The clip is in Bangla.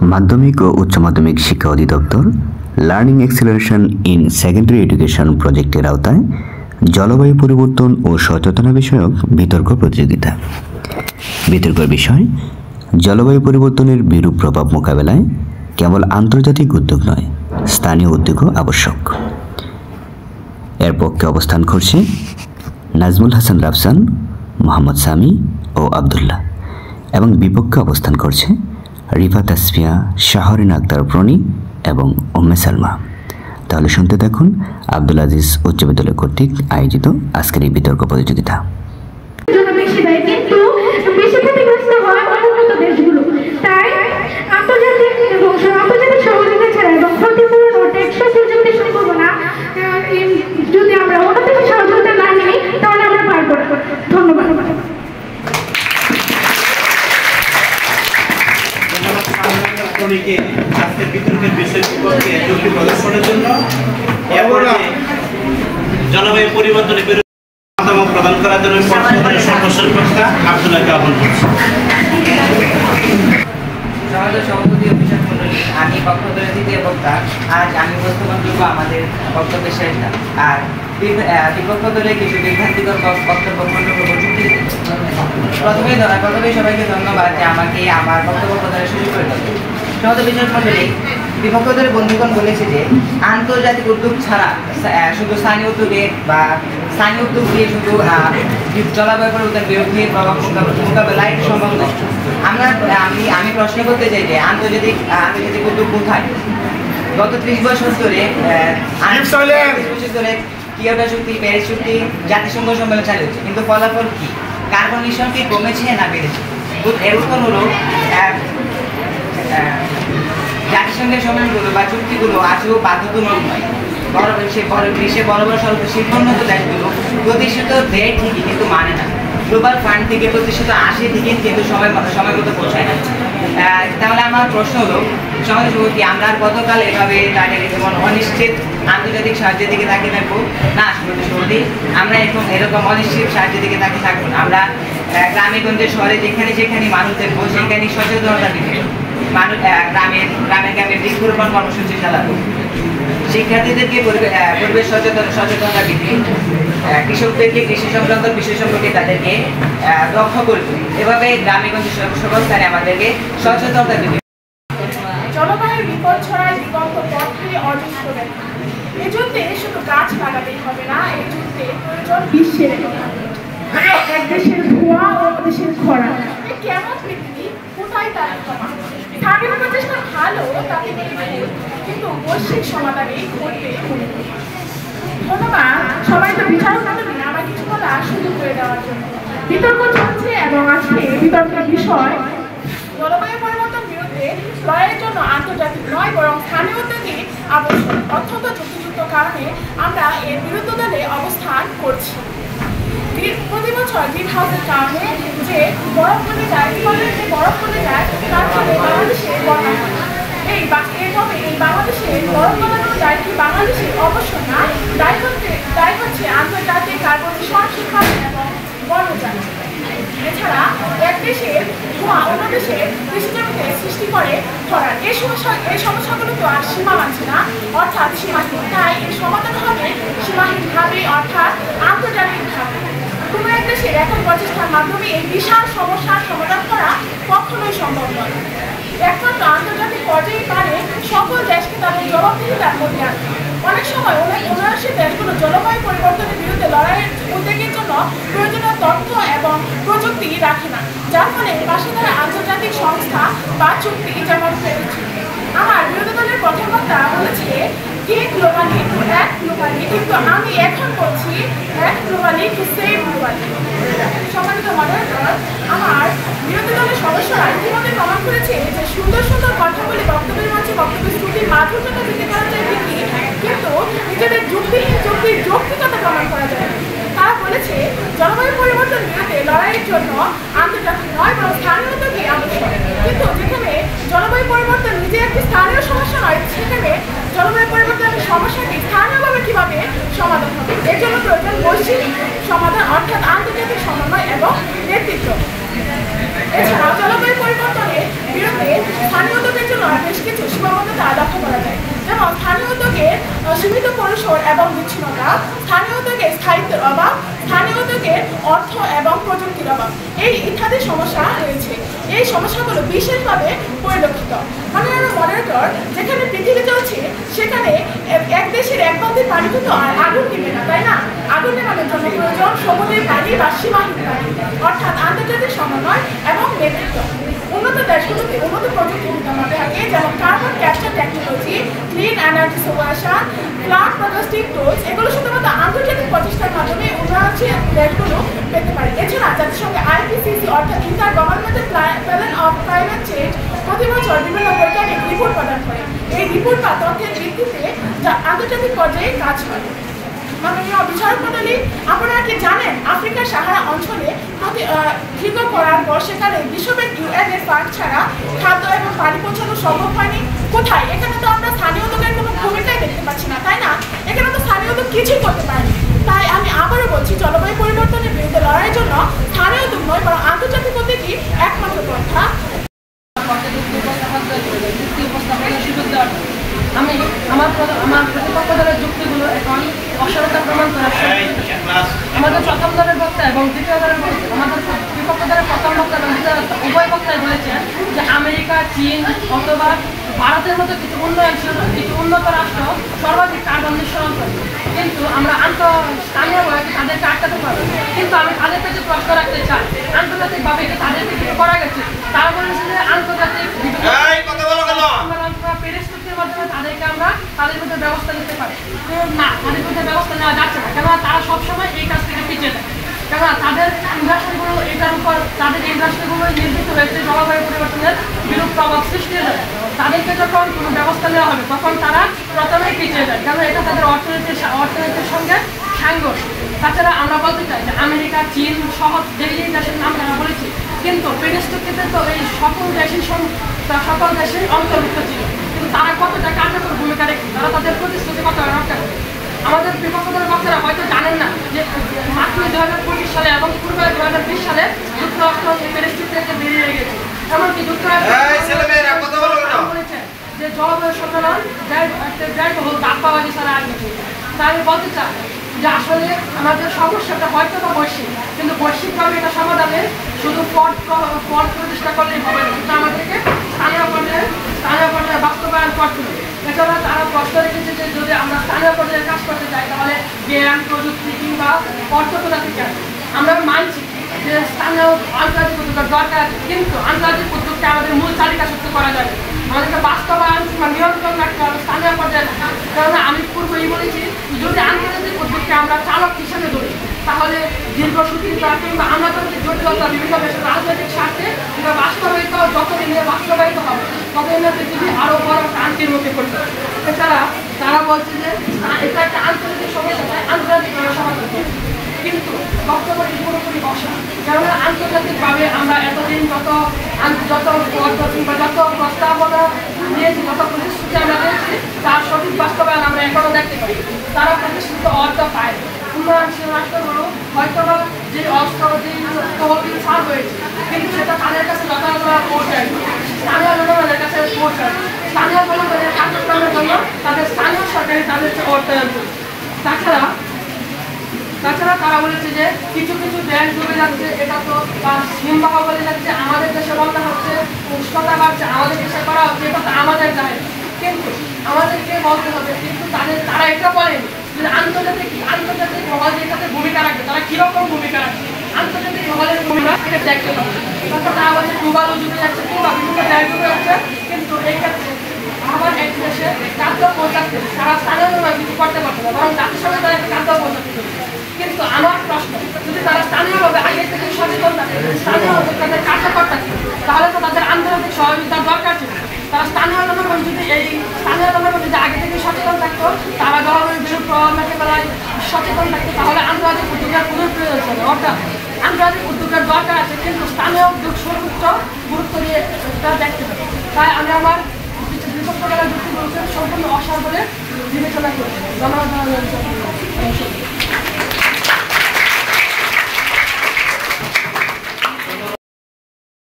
মাধ্যমিক ও উচ্চ মাধ্যমিক শিক্ষা অধিদপ্তর learning acceleration in secondary education প্রজেক্টের আওতায় জলবায়ু পরিবর্তন ও সচেতনতা বিষয়ক বিতর্ক প্রতিযোগিতা। বিতর্কের বিষয় জলবায়ু পরিবর্তনের বিরূপ প্রভাব মোকাবেলায় কেবল আন্তর্জাতিক উদ্যোগ নয়, স্থানীয় উদ্যোগও আবশ্যক। এর পক্ষে অবস্থান করছে নাজমুল হাসান রাফসান, মোহাম্মদ সামি ও আবদুল্লাহ, এবং বিপক্ষে অবস্থান করছে রিফা তাসফিয়া, শাহরিন আক্তার প্রণী এবং উম্মে সালমা। তাহলে শুনতে দেখুন আব্দুল আজিজ উচ্চ বিদ্যালয় কর্তৃক আয়োজিত আজকের এই বিতর্ক প্রতিযোগিতা। আজকের বিতর্কের বিষয় সম্পর্কে যুক্তি প্রদর্শনের জন্য জলবায়ু পরিবর্তনের বিরুদ্ধে মতামত প্রদান করার জন্য সর্বশেষ বক্তা আব্দুল্লাহকে আহ্বান করছি। সভাপতি অফিসার মন্ডলী, আমি বক্তব্যের দ্বিতীয় বক্তা। আজ আমি উপস্থাপন করব আমাদের বক্তব্যের শেষটা, আর বিপক্ষ দলে কিছু বিভ্রান্তিকর বক্তব্য খণ্ড প্রযুক্তি। প্রথমে সবাইকে ধন্যবাদ যে আমাকে আমার বক্তব্য প্রদানের সুযোগ করে দেবে। সভাপতি অফিসার মন্ডলী, বিপক্ষ দলের বন্ধুগণ বলেছে যে আন্তর্জাতিক উদ্যোগ ছাড়া শুধু স্থানীয় উদ্যোগে বা স্থানীয় উদ্যোগ দিয়ে শুধু জলবায়ু পরিবর্তনের বিরুদ্ধে প্রভাব মোকাবেলায় সম্ভব নয়। আমি প্রশ্ন করতে চাই যে আন্তর্জাতিক উদ্যোগ কোথায়? গত 30 বছর ধরে কিয়োটো চুক্তি, প্যারিস চুক্তি, জাতিসংঘ সম্মেলন চালু হচ্ছে, কিন্তু ফলাফল কি? কার্বন নিঃসরণ কি কমেছে না বেড়েছে? এর উত্তর হলো জাতিসংঘের সম্মেলনগুলো বা চুক্তিগুলো আজও বাধ্যতামূলক নয়। বিশ্বে বড় বড় শিল্পোন্নত দেশগুলো প্রতিষ্ঠিত দেয় ঠিকই, কিন্তু মানে না। গ্লোবাল ফান্ড থেকে প্রতিষ্ঠিত 80 থেকে কিন্তু সময় মতো পৌঁছায় না। তাহলে আমার প্রশ্ন হলো, সমাজ কি আমরা গতকাল এভাবে তাদের যেমন অনিশ্চিত আন্তর্জাতিক সাহায্যের দিকে তাকিয়ে থাকবো? না, শুরুতেই আমরা এখন এরকম অনিশ্চিত সাহায্যের দিকে তাকিয়ে থাকবো না। আমরা গ্রামে গঞ্জে শহরে যেখানে মানুষ দেখবো সেখানে সচেতনতা দিবে। মানুষ গ্রামে বৃক্ষরোপণ কর্মসূচি চালাবো, শিক্ষার্থীদেরকে পরিবেশ সচেতনতা বৃদ্ধি, কৃষকদেরকে কৃষি সংক্রান্ত বিষয় সম্পর্কে তাদেরকে দক্ষ করব। এভাবে গ্রামে গঞ্জে সকল স্থানে আমাদেরকে সচেতনতা দিবে। জলবায়ুর বিপদ ছড়ায় দিগন্ত পথে অজস্র দেখা। এজন্য শুধু গাছ লাগাতেই হবে না, এই যুদ্ধে প্রয়োজন বিশ্বের এক দেশের ধোঁয়া ও দেশের খরা। কেমন পৃথিবী, কোথায় তার ক্ষমা? স্থানীয় প্রচেষ্টা ভালো, তাতে কিন্তু বৈশ্বিক সমাধানে ঘটবে। ধন্যবাদ সবাই তো বিচারক মণ্ডলী আমার কিছু বলা সুযোগ করে দেওয়ার জন্য। বিতর্ক চলছে এবং আজকে বিতর্কের বিষয় জলবায়ু পরিবর্তন বিরুদ্ধে লড়াইয়ের জন্য আন্তর্জাতিক নয় বরং স্থানীয় উদ্যোগই আবশ্যক। অত্যন্ত যুক্তিযুক্ত কারণে আমরা এর বিরুদ্ধ দলে অবস্থান করছি। প্রতি বছর গ্রিন হাউসের কারণে যে বরফ কমে যায়, তার ফলে বাংলাদেশে বন্যা হয়। এই বাংলাদেশে বরফ কমানোর দায় কি বাংলাদেশে? অবশ্য না, দায় হচ্ছে আন্তর্জাতিক কার্বন নিঃসরণ এবং বনজাত। এছাড়া এক দেশের ধোঁয়া অন্য দেশের কৃষিজমিতে সৃষ্টি করে খরা। এই সমস্যাগুলো তো আর সীমা মানছে না, অর্থাৎ সীমাহীন। তাই এর সমাধান হবে সীমাহীনভাবে, অর্থাৎ আন্তর্জাতিকভাবে। কোনো এক দেশের একক প্রচেষ্টার মাধ্যমে এই বিশাল সমস্যার সমাধান করা কখনোই সম্ভব নয়। একমাত্র আন্তর্জাতিক পর্যায়ে পারে সকল দেশকে তাদের জবাবদিহিতার মধ্যে আনতে। অনেক সময় উন্নয়নশীল দেশগুলো জলবায়ু পরিবর্তনের বিরুদ্ধে লড়াইয়ের উদ্যোগের জন্য প্রয়োজনীয় তথ্য এবং প্রযুক্তি রাখে না, যার ফলে পাশে তারা আন্তর্জাতিক সংস্থা বা চুক্তি যেমন পেয়েছে। আমার বিরোধী দলের কথাবার্তা বলেছে এক গ্লোবালি, কিন্তু আমি এখন বলছি এক গ্লোবালি টু সেভ গ্লোবালি। সম্মানিত মডারেটর, আমার বিরোধী দলের সদস্যরা ইতিমধ্যে প্রমাণ করেছে যে সুন্দর সুন্দর কথা বলে বক্তব্যের মাঝে বক্তব্যের শ্রুতির মাধুর্যতা দিতে করা যায় ঠিকই, কিন্তু নিজেদের যৌক্তিকতা প্রমাণ করা যায়। তারা বলেছে জলবায়ু পরিবর্তন বিরুদ্ধে লড়াইয়ের জন্য আন্তর্জাতিক নয় বরং স্থানীয় উদ্যোগই আবশ্যক। কিন্তু যেখানে জলবায়ু পরিবর্তন নিজে একটি স্থানীয় সমস্যা নয়, সেখানে জলবায়ু পরিবর্তনের সমস্যাটি স্থানীয়ভাবে কিভাবে সমাধান হবে? এর জন্য প্রয়োজন বৈশ্বিক সমাধান, অর্থাৎ আন্তর্জাতিক সমন্বয় এবং নেতৃত্ব। এছাড়াও জলবায়ু পরিবর্তনের বিরুদ্ধে স্থানীয় উদ্যোগের জন্য সীমিত পরিসর এবং বিচ্ছিন্নতা, স্থানীয় উদ্যোগে স্থায়িত্বের অভাব, স্থানীয় উদ্যোগে অর্থ এবং প্রযুক্তির অভাব, এই ইত্যাদি সমস্যা রয়েছে। এই সমস্যাগুলো বিশেষভাবে পরিলক্ষিত। মাননীয় মডারেটর, যেখানে পৃথিবী চলছে সেখানে এক দেশের এক বালতি পানি কিন্তু আর আগুন নিবে না, তাই না? আগুন নেভানোর জন্য প্রয়োজন সমুদ্রের পানি বা সীমাহীন পানি, অর্থাৎ আন্তর্জাতিক সমন্বয় এবং নেতৃত্ব। উন্নত দেশগুলোতে উন্নত প্রযুক্তি বিদ্যমান থাকে, যেমন carbon capture technology, clean energy solution, flood protesting tools. এগুলো শুধুমাত্র আন্তর্জাতিক প্রচেষ্টার মাধ্যমে উন্নয়নশীল দেশগুলো পেতে পারে। এছাড়া জাতিসংঘে IPCC অর্থাৎ inter governmental panel of climate change প্রতি বছর বিভিন্ন বৈজ্ঞানিক রিপোর্ট প্রদান করে। এই রিপোর্ট বা তথ্যের ভিত্তিতে যা আন্তর্জাতিক পর্যায়ে কাজ হয়। মাননীয় বিচারক মণ্ডলী, আপনারা কি জানেন আফ্রিকার সাহারা অঞ্চলে দীর্ঘ করার পর সেখানে বিশ্বব্যাংক UN এর ফান্ড ছাড়া খাদ্য এবং পানি পৌঁছানো সম্ভব হয়নি? কোথায়? এখানে তো আমরা স্থানীয় উদ্যোগের কোনো ভূমিকাই দেখতে পাচ্ছি না, তাই না? এখানে তো স্থানীয় উদ্যোগ কিছুই করতে পারেনি। তাই আমি আবারও বলছি, জলবায়ু পরিবর্তনের বিরুদ্ধে লড়াইয়ের জন্য স্থানীয় উদ্যোগ নয় বরং আন্তর্জাতিক উদ্যোগই একমাত্র পন্থা। আমি আমার প্রতিপক্ষ দলের যুক্তিগুলো এখন অসরতা প্রমাণ করার আমাদের প্রথম দলের বক্তা এবং দ্বিতীয় দলের বক্তা, আমাদের বিপক্ষ দলের প্রথম বক্তা এবং দ্বিতীয় উভয় বক্তায় বলেছেন যে আমেরিকা, চীন অথবা ভারতের মতো কিছু উন্নয়নশীল কিছু উন্নত রাষ্ট্র সর্বাধিক কার্বন নিঃসরণ করে, কিন্তু আমরা স্থানীয়ভাবে তাদেরকে আটকাতে পারবো। কিন্তু আমি তাদের কাছে প্রশ্ন রাখতে চাই, আন্তর্জাতিকভাবে কি তাদেরকে কিছু করা গেছে? তারা বলেছে যে আন্তর্জাতিক প্যারিস চুক্তির মাধ্যমে তাদেরকে আমরা তাদের মধ্যে ব্যবস্থা নিতে পারি না, তাদের মধ্যে ব্যবস্থা নেওয়া যাচ্ছে না। কেননা তারা সবসময় এই কাজ থেকে পিছিয়ে যায়। কেননা তাদের ইন্ডাস্ট্রিগুলো এটার উপর তাদের ইন্ডাস্ট্রিগুলো নির্মিত হয়েছে জলবায়ু পরিবর্তনের বিরূপ প্রভাব সৃষ্টি হয়। তাদেরকে যখন কোনো ব্যবস্থা নেওয়া হবে তখন তারা প্রথমেই পিছিয়ে যায়, কারণ এটা তাদের অর্থনীতির সঙ্গে সাংঘর্ষ। তাছাড়া আমরা বলতে চাই যে আমেরিকা, চীন সহ যেই দেশের নাম তারা বলেছি, কিন্তু প্যারিস চুক্তিতে তো এই সকল দেশেই অন্তর্ভুক্ত ছিল, কিন্তু তারা কতটা কার্যকর ভূমিকা রেখে তারা তাদের প্রতিশ্রুতি কতটা রক্ষা করে। আমাদের বিপক্ষ দলের বক্তারা হয়তো জানেন না যে মাত্র 2025 সালে এবং পূর্বে 2020 সালে যুক্তরাষ্ট্র প্যারিস চুক্তি থেকে বেরিয়ে গেছে। এমনকি যুক্তরাষ্ট্র বলেছে যে জলবায়ু সম্মেলন ব্যয়বহুল দাপ্পাবাজি ছাড়া আর কিছু। তাই আমি বলতে চাই যে আসলে আমাদের সমস্যাটা হয়তো বা বৈশ্বিক, কিন্তু বৈশ্বিকভাবে এটা সমাধানে শুধু পথ প্রতিষ্ঠা করলেই হবে না, কিন্তু আমাদেরকে স্থানীয় পর্যায়ে বাস্তবায়ন করতে হবে। এছাড়া তারা প্রশ্ন রেখেছে যে যদি আমরা স্থানীয় পর্যায়ে কাজ করতে চাই তাহলে জ্ঞান, প্রযুক্তি কিংবা অর্থ কোথা থেকে আসবে। আমরা মানছি যে স্থানীয় আন্তর্জাতিক উদ্যোগের দরকার আছে, কিন্তু আন্তর্জাতিক উদ্যোগকে আমাদের মূল চালিকা শক্তি করা যাবে। আমাদেরকে বাস্তবায়ন কিংবা নিয়ন্ত্রণ রাখতে হবে স্থানীয় পর্যায়ে। কারণ আমি পূর্বেই বলেছি, যদি আন্তর্জাতিক উদ্যোগকে আমরা চালক হিসেবে ধরি তাহলে দীর্ঘসূত্রিতা কিংবা আমলাতান্ত্রিক জটিলতা বিভিন্ন দেশের রাজনৈতিক স্বার্থে কিংবা যতদিন বাস্তবায়িত হবে ততদিন পৃথিবী আরও বড় ক্রান্তির মুখে পড়বে। এছাড়া তারা বলছে যে এটা একটা আন্তর্জাতিক সমস্যা, তাই আন্তর্জাতিকভাবে সমাধান করতে, কিন্তু বক্তব্যটি পুরোপুরি বসা। কেননা আন্তর্জাতিকভাবে আমরা এতদিন যত পদ্ধতি বা যত প্রস্তাবনা নিয়েছি, যত প্রতিশ্রুতি আমরা দিয়েছি, তার সঠিক বাস্তবায়ন আমরা এখনো দেখতে পাই। তারা প্রতিশ্রুত অর্থ পায়। উন্নয়নশীল রাষ্ট্রগুলো হয়তো বা যে তহবিল ছাড় হয়েছে, কিন্তু সেটা তাদের কাছে যথাযথ পৌঁছায়, স্থানীয় জনগণের কাছে পৌঁছায়। স্থানীয় জনগণের কার্যক্রমের জন্য তাদের স্থানীয় সরকারি তাদেরকে অর্থায়ন করে। তাছাড়া তারা বলেছে যে কিছু দেশ ডুবে যাচ্ছে, এটা তো হিমবাহ বলে যাচ্ছে, আমাদের দেশে বলা হচ্ছে, উষ্ণতা বাড়ছে, আমাদের দেশে করা হচ্ছে, এটা তো আমাদের দায়। কিন্তু আমাদেরকে বলতে হবে, কিন্তু তারা এটা বলেন যে আন্তর্জাতিক মহল যে তাদের ভূমিকা রাখবে, তারা কিরকম ভূমিকা রাখবে, আন্তর্জাতিক মহলের ভূমিকা দেখতে হবে। তখন তারা বলছে ডুবালু ডুবে যাচ্ছে কিংবা বিভিন্ন দেশ ডুবে যাচ্ছে, কিন্তু এই ক্ষেত্রে আবার এক দেশে খাদ্য পৌঁছাচ্ছে, তারা স্থানীয় কিছু করতে পারছে না, বরং জাতিসংঘে তারা একটা খাদ্য পৌঁছাচ্ছে। কিন্তু আমার প্রশ্ন, যদি তারা স্থানীয়ভাবে আগে থেকে সচেতন থাকে, স্থানীয়ভাবে তাদের কার্যকর থাকে, তাহলে তো তাদের আন্তর্জাতিক সহযোগিতার দরকার ছিল। তারা স্থানীয় জনগণ যদি আগে থেকে সচেতন থাকতো, তারা জলবায়ুর বিরূপ প্রভাব মোকাবেলায় সচেতন থাকতো, তাহলে আন্তর্জাতিক উদ্যোগের কোনো প্রয়োজন ছিল না। অর্থাৎ আন্তর্জাতিক উদ্যোগের দরকার আছে, কিন্তু স্থানীয় উদ্যোগ সর্বোচ্চ গুরুত্ব দিয়ে তারা দেখতে পাবে। তাই আমি আমার বিপক্ষ দলের যুক্তিগুলোকে সম্পূর্ণ অসার বলে বিবেচনা করি। জনগণ